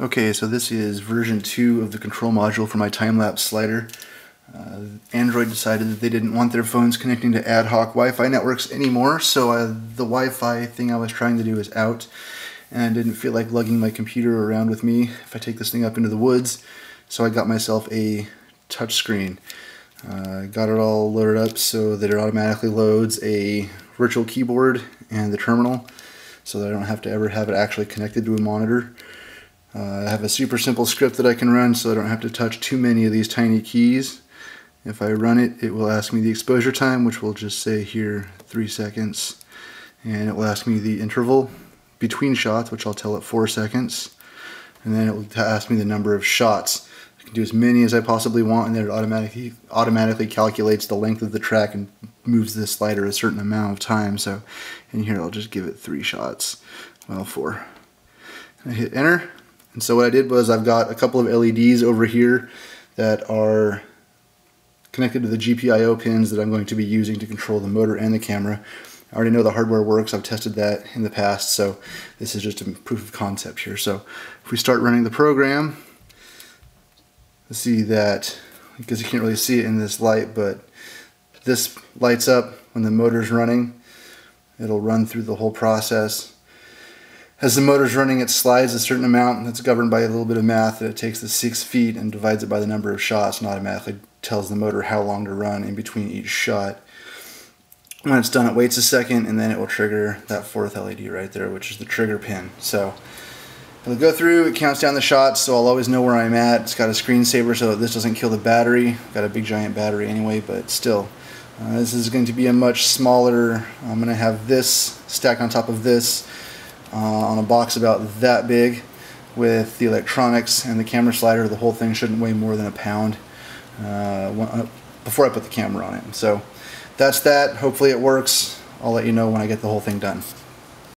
Okay, so this is version 2 of the control module for my time-lapse slider. Android decided that they didn't want their phones connecting to ad hoc Wi-Fi networks anymore, so the Wi-Fi thing I was trying to do is out, and I didn't feel like lugging my computer around with me if I take this thing up into the woods, so I got myself a touchscreen. Got it all loaded up so that it automatically loads a virtual keyboard and the terminal, so that I don't have to ever have it actually connected to a monitor. I have a super simple script that I can run so I don't have to touch too many of these tiny keys. If I run it, it will ask me the exposure time, which will just say here 3 seconds, and it will ask me the interval between shots, which I'll tell it 4 seconds, and then it will ask me the number of shots. I can do as many as I possibly want, and then it automatically calculates the length of the track and moves the slider a certain amount of time. So in here I'll just give it 3 shots, well 4. I hit enter. And so what I did was I've got a couple of LEDs over here that are connected to the GPIO pins that I'm going to be using to control the motor and the camera. I already know the hardware works, I've tested that in the past, so this is just a proof of concept here. So if we start running the program, you'll see that, because you can't really see it in this light, but this lights up when the motor's running. It'll run through the whole process. As the motor's running, it slides a certain amount that's governed by a little bit of math. That it takes the 6 feet and divides it by the number of shots and automatically tells the motor how long to run in between each shot. When it's done, it waits a second and then it will trigger that 4th LED right there, which is the trigger pin. So it'll go through, it counts down the shots, so I'll always know where I'm at. It's got a screensaver so that this doesn't kill the battery. Got a big giant battery anyway, but still. This is going to be a much smaller, I'm going to have this stacked on top of this. On a box about that big with the electronics and the camera slider. The whole thing shouldn't weigh more than a pound before I put the camera on it. So that's that. Hopefully it works. I'll let you know when I get the whole thing done.